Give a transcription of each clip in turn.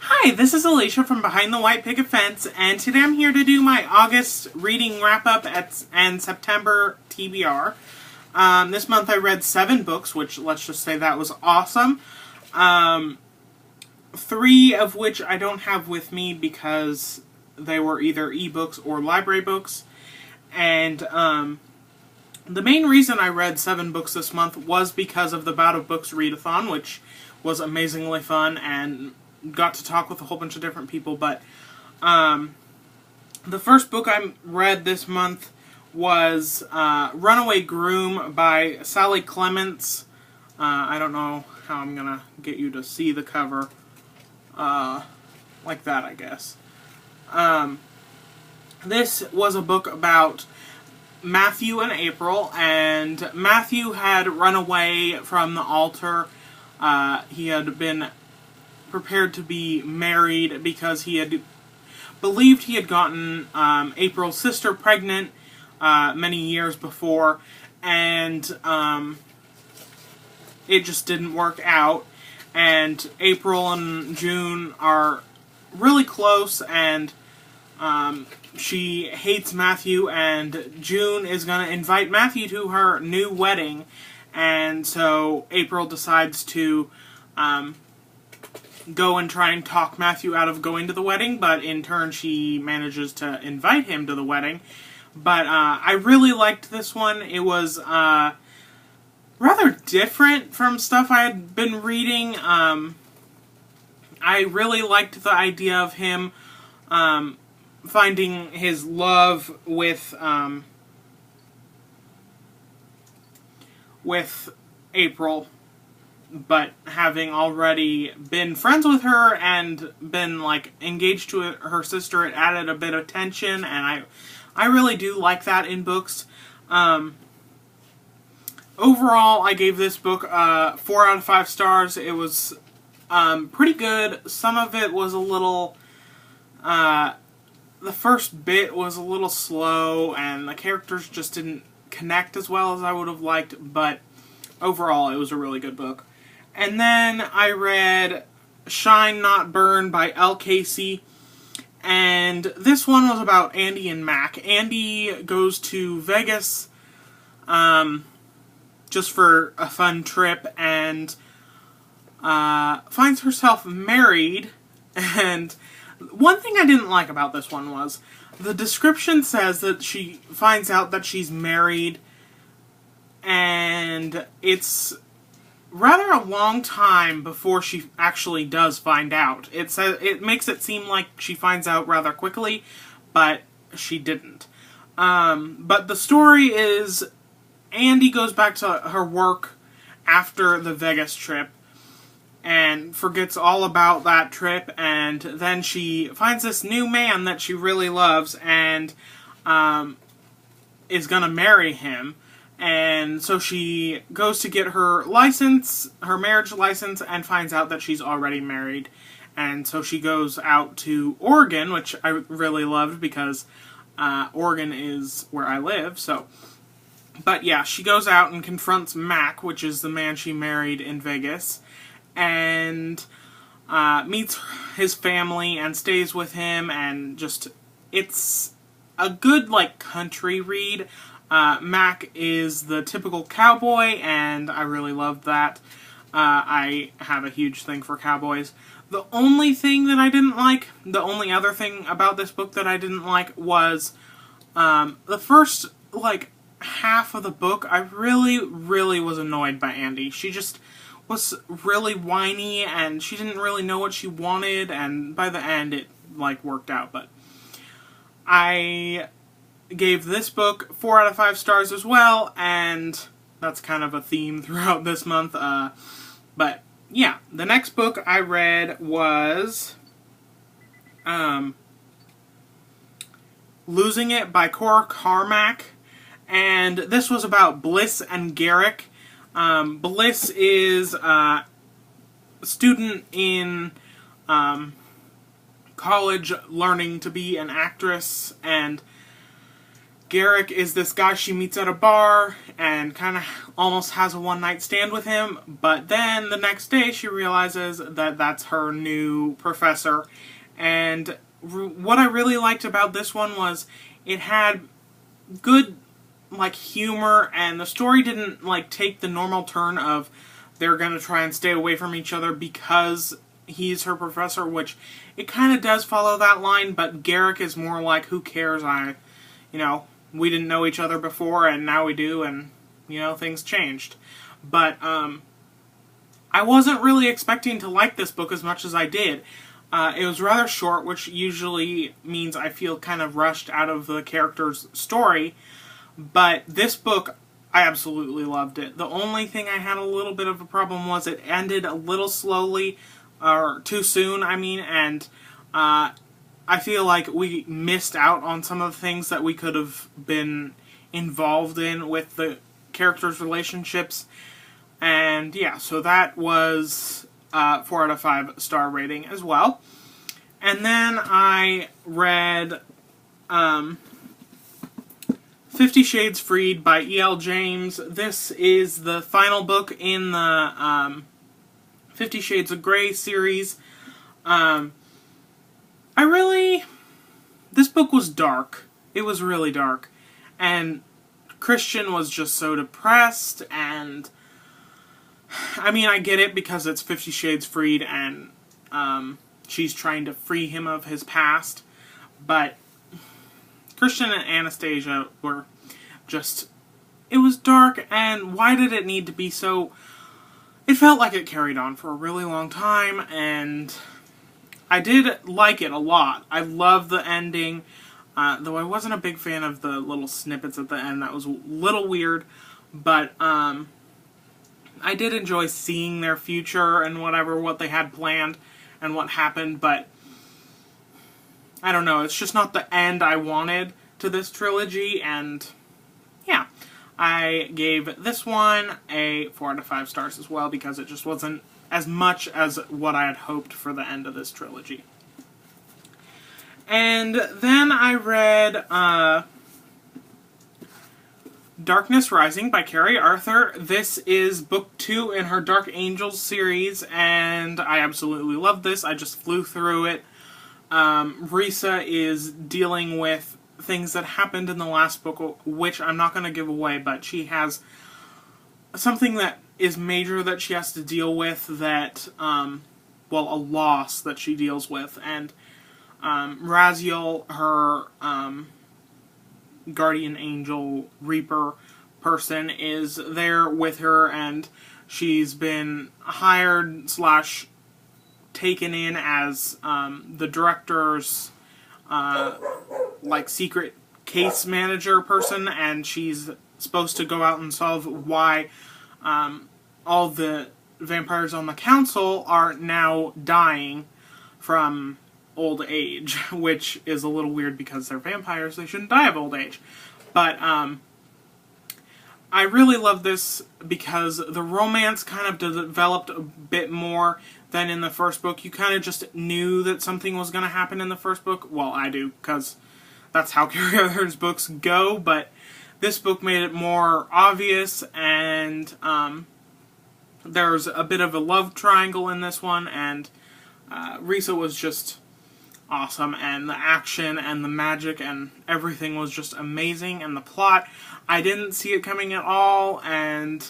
Hi, this is Alicia from Behind the White Picket Fence, and today I'm here to do my August reading wrap-up and September TBR. This month I read 7 books, which let's just say that was awesome. 3 of which I don't have with me because they were either ebooks or library books. And the main reason I read 7 books this month was because of the Bout of Books Read-A-Thon, which was amazingly fun and got to talk with a whole bunch of different people. But the first book I read this month was Runaway Groom by Sally Clements. I don't know how I'm going to get you to see the cover. Like that, I guess. This was a book about Matthew and April, and Matthew had run away from the altar. He had been prepared to be married because he had believed he had gotten April's sister pregnant many years before, and it just didn't work out. And April and June are really close, and she hates Matthew, and June is going to invite Matthew to her new wedding, and so April decides to go and try and talk Matthew out of going to the wedding, but in turn she manages to invite him to the wedding. But I really liked this one. It was rather different from stuff I had been reading. I really liked the idea of him finding his love with April, but having already been friends with her and been, like, engaged to her sister, it added a bit of tension, and I really do like that in books. Overall, I gave this book 4 out of 5 stars. It was pretty good. Some of it was a little... the first bit was a little slow, and the characters just didn't connect as well as I would have liked, but overall, it was a really good book. And then I read Shine Not Burn by L. Casey, and this one was about Andy and Mac. Andy goes to Vegas just for a fun trip, and finds herself married. And one thing I didn't like about this one was the description says that she finds out that she's married, and it's rather a long time before she actually does find out. It makes it seem like she finds out rather quickly, but she didn't. But the story is Andy goes back to her work after the Vegas trip and forgets all about that trip, and then she finds this new man that she really loves and is gonna marry him. And so she goes to get her license, her marriage license, and finds out that she's already married. And so she goes out to Oregon, which I really loved because Oregon is where I live. But yeah, she goes out and confronts Mac, which is the man she married in Vegas, and meets his family and stays with him, and just, it's a good, like, country read. Mac is the typical cowboy, and I really loved that. I have a huge thing for cowboys. The only thing that I didn't like, the only other thing about this book that I didn't like was the first, like, half of the book. I really, really was annoyed by Andy. She just was really whiny, and she didn't really know what she wanted, and by the end it, like, worked out. But I gave this book 4 out of 5 stars as well, and that's kind of a theme throughout this month. But yeah, the next book I read was Losing It by Cora Carmack, and this was about Bliss and Garrick. Bliss is a student in college learning to be an actress, and Garrick is this guy she meets at a bar and kind of almost has a one-night stand with him, but then the next day she realizes that that's her new professor. And what I really liked about this one was it had good, like, humor, and the story didn't, like, take the normal turn of they're going to try and stay away from each other because he's her professor, which it kind of does follow that line, but Garrick is more like, who cares, we didn't know each other before, and now we do, and, things changed. But, I wasn't really expecting to like this book as much as I did. It was rather short, which usually means I feel kind of rushed out of the character's story, but this book, I absolutely loved it. The only thing I had a little bit of a problem was it ended a little slowly, or too soon, and, I feel like we missed out on some of the things that we could have been involved in with the characters' relationships. And yeah, so that was 4 out of 5 star rating as well. And then I read 50 Shades Freed by E.L. James. This is the final book in the 50 Shades of Grey series. This book was dark. It was really dark. And Christian was just so depressed, and I get it because it's 50 Shades Freed and she's trying to free him of his past, but Christian and Anastasia were just, it was dark, and why did it need to be so, it felt like it carried on for a really long time, and I did like it a lot. I love the ending, though I wasn't a big fan of the little snippets at the end. That was a little weird, but I did enjoy seeing their future and what they had planned and what happened, but I don't know, it's just not the end I wanted to this trilogy, and yeah, I gave this one a 4 out of 5 stars as well, because it just wasn't as much as what I had hoped for the end of this trilogy. And then I read Darkness Rising by Carrie Arthur. This is book 2 in her Dark Angels series, and I absolutely love this. I just flew through it. Risa is dealing with things that happened in the last book, which I'm not going to give away, but she has something that is major that she has to deal with, that, a loss that she deals with, and Raziel, her guardian angel reaper person, is there with her, and she's been hired / taken in as the director's secret case manager person, and she's supposed to go out and solve why all the vampires on the council are now dying from old age, which is a little weird because they're vampires, they shouldn't die of old age. But I really love this because the romance kind of developed a bit more than in the first book. You kind of just knew that something was going to happen in the first book. Well, I do, because that's how Carrie Arthur's books go, but this book made it more obvious, and there's a bit of a love triangle in this one, and Risa was just awesome, and the action and the magic and everything was just amazing, and the plot, I didn't see it coming at all, and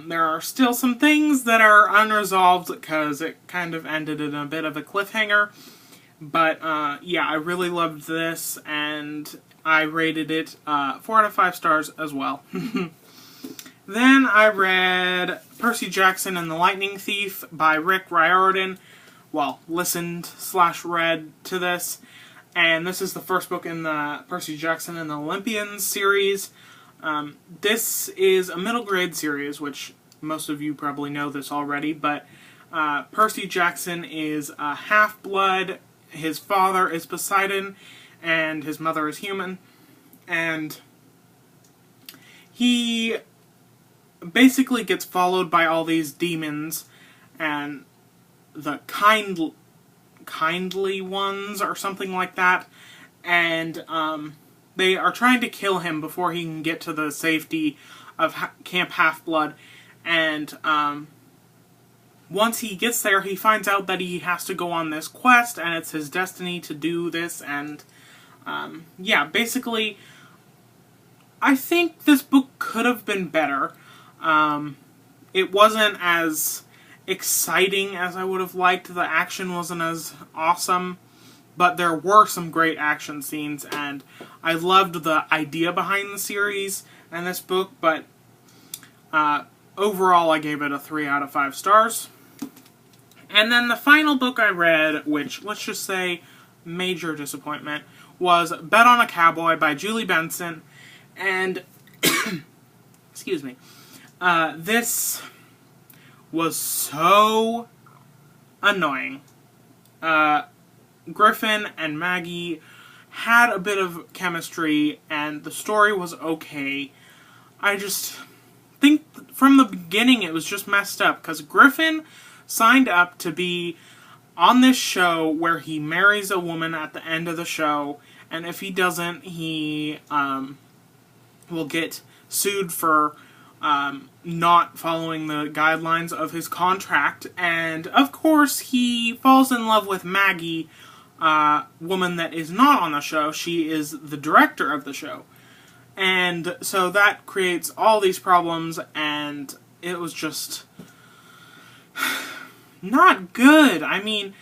there are still some things that are unresolved because it kind of ended in a bit of a cliffhanger, but yeah, I really loved this, and I rated it 4 out of 5 stars as well. Then I read Percy Jackson and the Lightning Thief by Rick Riordan. Well, listened / read to this. And this is the first book in the Percy Jackson and the Olympians series. This is a middle grade series, which most of you probably know this already. But Percy Jackson is a half-blood. His father is Poseidon, and his mother is human. And he basically gets followed by all these demons, and the kindly ones or something like that, and they are trying to kill him before he can get to the safety of Camp Half-Blood. And once he gets there, he finds out that he has to go on this quest, and it's his destiny to do this. And yeah, basically, I think this book could have been better. It wasn't as exciting as I would have liked. The action wasn't as awesome. But there were some great action scenes, and I loved the idea behind the series and this book, but overall I gave it a 3 out of 5 stars. And then the final book I read, which, let's just say, major disappointment, was Bet on a Cowboy by Julie Benson, and, excuse me, this was so annoying. Griffin and Maggie had a bit of chemistry, and the story was okay. I just think from the beginning it was just messed up, because Griffin signed up to be on this show where he marries a woman at the end of the show, and if he doesn't, he will get sued for not following the guidelines of his contract. And of course he falls in love with Maggie, woman that is not on the show. She is the director of the show. And so that creates all these problems, and it was just not good. I mean,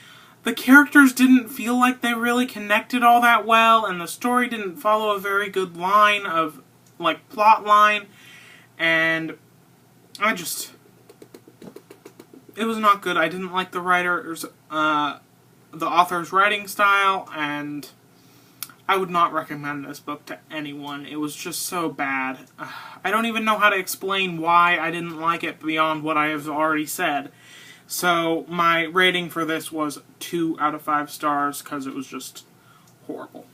the characters didn't feel like they really connected all that well, and the story didn't follow a very good line of, like, plot line, and I just, it was not good. I didn't like the author's writing style, and I would not recommend this book to anyone. It was just so bad. I don't even know how to explain why I didn't like it beyond what I have already said. So my rating for this was 2 out of 5 stars, because it was just horrible.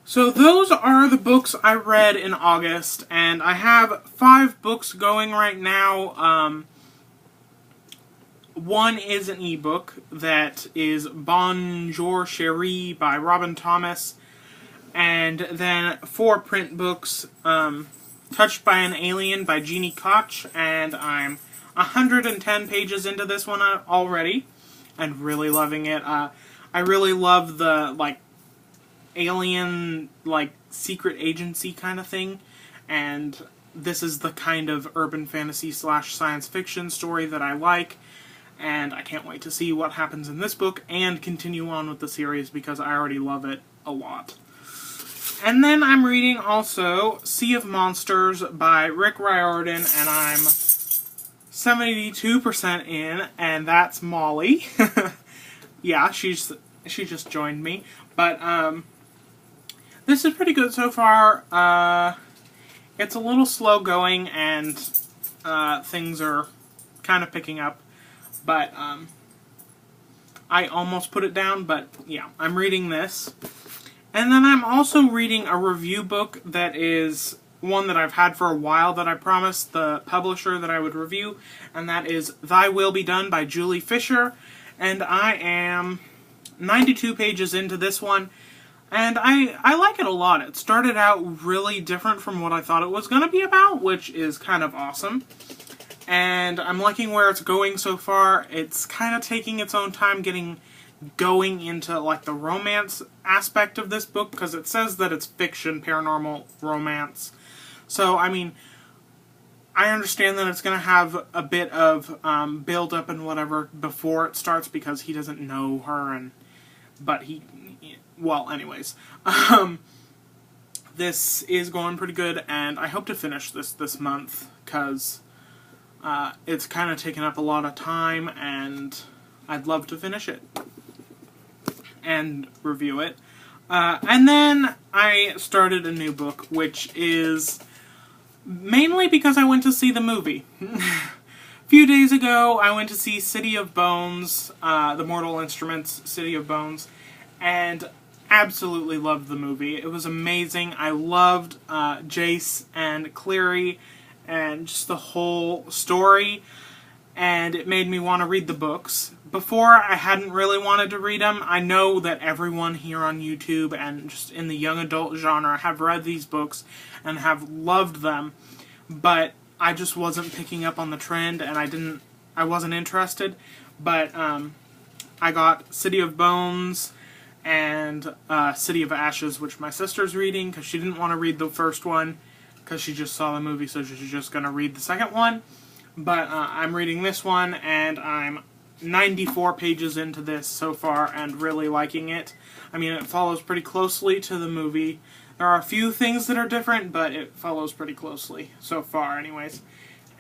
So those are the books I read in August, and I have 5 books going right now. One is an ebook that is Bonjour Cherie by Robin Thomas, and then 4 print books, Touched by an Alien by Jeannie Koch, and I'm 110 pages into this one already, and really loving it. I really love the, like, alien, like, secret agency kind of thing, and this is the kind of urban fantasy / science fiction story that I like, and I can't wait to see what happens in this book and continue on with the series, because I already love it a lot. And then I'm reading also Sea of Monsters by Rick Riordan, and I'm 72% in, and that's Molly. Yeah, she just joined me. But this is pretty good so far. It's a little slow going, and things are kind of picking up. But I almost put it down, but yeah, I'm reading this. And then I'm also reading a review book that is one that I've had for a while that I promised the publisher that I would review, and that is Thy Will Be Done by Julie Fisher. And I am 92 pages into this one, and I like it a lot. It started out really different from what I thought it was going to be about, which is kind of awesome. And I'm liking where it's going so far. It's kind of taking its own time going into, like, the romance aspect of this book, because it says that it's fiction, paranormal romance. So, I mean, I understand that it's going to have a bit of build-up and whatever before it starts, because he doesn't know her, but well, anyways. This is going pretty good, and I hope to finish this month, because it's kind of taken up a lot of time, and I'd love to finish it and review it. And then I started a new book, which is mainly because I went to see the movie. A few days ago, I went to see City of Bones, the Mortal Instruments City of Bones, and absolutely loved the movie. It was amazing. I loved Jace and Cleary and just the whole story, and it made me want to read the books. before I hadn't really wanted to read them. I know that everyone here on YouTube and just in the young adult genre have read these books and have loved them, but I just wasn't picking up on the trend, and I wasn't interested. But I got City of Bones and City of Ashes, which my sister's reading because she didn't want to read the first one because she just saw the movie, so she's just going to read the second one. But I'm reading this one, and I'm 94 pages into this so far and really liking it. I mean, it follows pretty closely to the movie. There are a few things that are different, but it follows pretty closely so far anyways.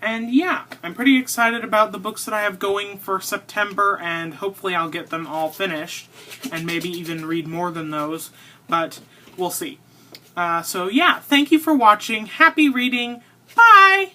And yeah, I'm pretty excited about the books that I have going for September, and hopefully I'll get them all finished and maybe even read more than those, but we'll see. So yeah, thank you for watching. Happy reading. Bye!